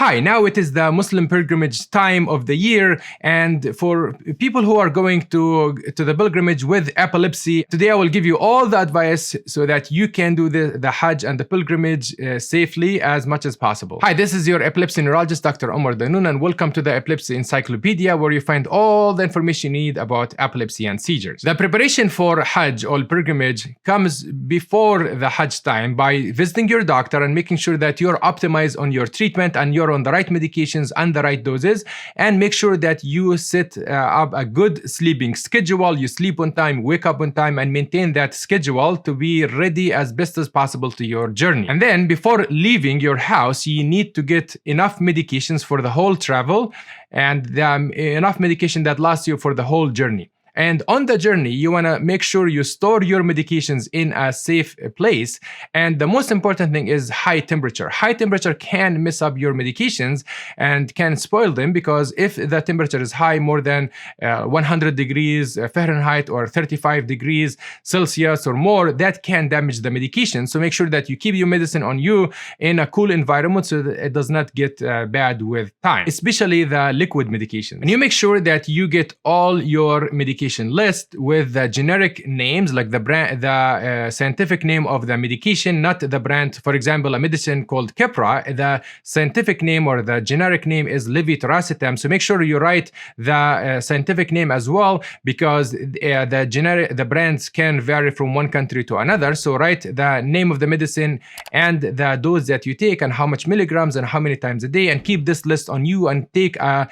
Hi, now it is the Muslim pilgrimage time of the year, and for people who are going to the pilgrimage with epilepsy, today I will give you all the advice so that you can do the Hajj and the pilgrimage safely as much as possible. Hi, this is your epilepsy neurologist, Dr. Omar Danoun, and welcome to the Epilepsy Encyclopedia, where you find all the information you need about epilepsy and seizures. The preparation for Hajj or pilgrimage comes before the Hajj time by visiting your doctor and making sure that you're optimized on your treatment and you're on the right medications and the right doses, and make sure that you set up a good sleeping schedule. You sleep on time, wake up on time, and maintain that schedule to be ready as best as possible to your journey. And then before leaving your house, you need to get enough medications for the whole travel and enough medication that lasts you for the whole journey. And on the journey, you want to make sure you store your medications in a safe place. And the most important thing is high temperature. High temperature can mess up your medications and can spoil them, because if the temperature is high, more than 100 degrees Fahrenheit or 35 degrees Celsius or more, that can damage the medication. So make sure that you keep your medicine on you in a cool environment so that it does not get bad with time, especially the liquid medication. And you make sure that you get all your medications list with the generic names, like the brand, the scientific name of the medication, not the brand. For example, a medicine called Keppra, the scientific name or the generic name is levetiracetam. So make sure you write the scientific name as well, because the brands can vary from one country to another. So write the name of the medicine and the dose that you take and how much milligrams and how many times a day, and keep this list on you, and take a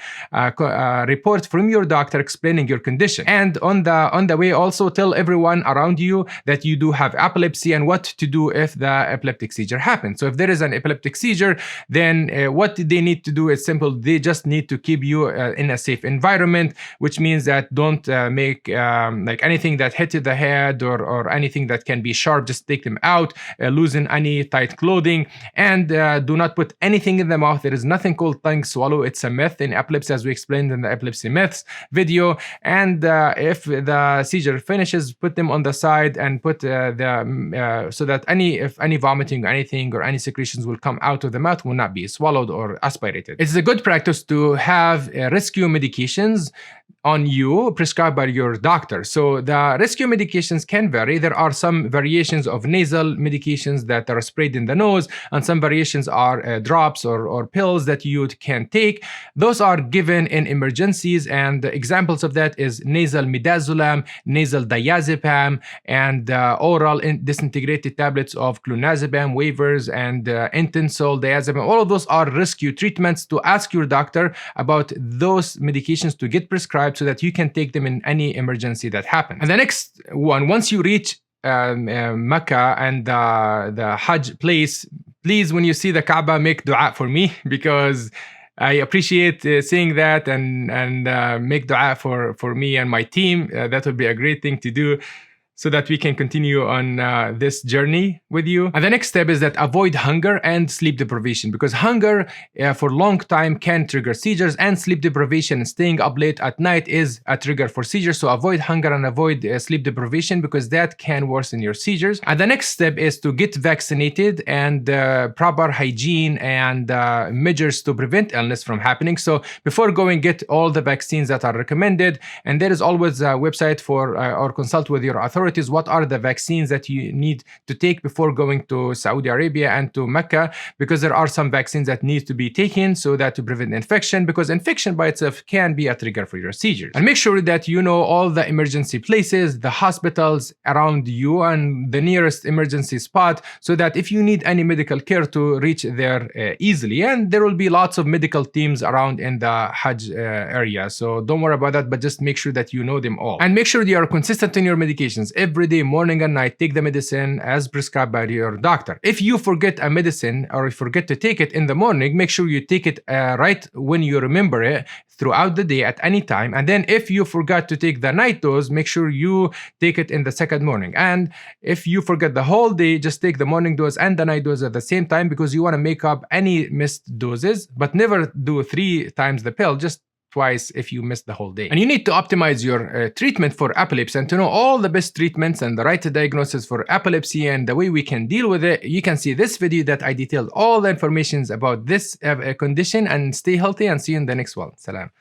report from your doctor explaining your condition. And on the way, also tell everyone around you that you do have epilepsy and what to do if the epileptic seizure happens. So if there is an epileptic seizure, then what they need to do is simple. They just need to keep you in a safe environment, which means that don't make like anything that hit the head or anything that can be sharp. Just take them out, loosen any tight clothing, and do not put anything in the mouth. There is nothing called tongue swallow. It's a myth in epilepsy, as we explained in the epilepsy myths video. And if the seizure finishes, put them on the side and put so that if any vomiting or anything or any secretions will come out of the mouth will not be swallowed or aspirated. It's a good practice to have rescue medications on you prescribed by your doctor. So the rescue medications can vary. There are some variations of nasal medications that are sprayed in the nose, and some variations are drops or pills that you can take. Those are given in emergencies, and examples of that is nasal midazolam, nasal diazepam, and oral disintegrated tablets of clonazepam, waivers, and intensol diazepam. All of those are rescue treatments. To ask your doctor about those medications to get prescribed so that you can take them in any emergency that happens. And the next one, once you reach Mecca and the Hajj place, please, when you see the Kaaba, make dua for me, because I appreciate seeing that, and make dua for me and my team. That would be a great thing to do, so that we can continue on this journey with you. And the next step is that avoid hunger and sleep deprivation, because hunger for a long time can trigger seizures, and sleep deprivation and staying up late at night is a trigger for seizures. So avoid hunger and avoid sleep deprivation, because that can worsen your seizures. And the next step is to get vaccinated, and proper hygiene and measures to prevent illness from happening. So before going, get all the vaccines that are recommended, and there is always a website for or consult with your authority what are the vaccines that you need to take before going to Saudi Arabia and to Mecca, because there are some vaccines that need to be taken so that to prevent infection, because infection by itself can be a trigger for your seizures. And make sure that you know all the emergency places, the hospitals around you, and the nearest emergency spot, so that if you need any medical care, to reach there easily. And there will be lots of medical teams around in the Hajj area, so don't worry about that, but just make sure that you know them all. And make sure you are consistent in your medications. Every day, morning and night, take the medicine as prescribed by your doctor. If you forget a medicine or you forget to take it in the morning, make sure you take it right when you remember it throughout the day at any time. And then if you forgot to take the night dose, make sure you take it in the second morning. And if you forget the whole day, just take the morning dose and the night dose at the same time, because you want to make up any missed doses, but never do 3 times the pill. Just twice if you miss the whole day. And you need to optimize your treatment for epilepsy. And to know all the best treatments and the right diagnosis for epilepsy and the way we can deal with it, you can see this video that I detailed all the information about this condition. And stay healthy, and see you in the next one. Salam.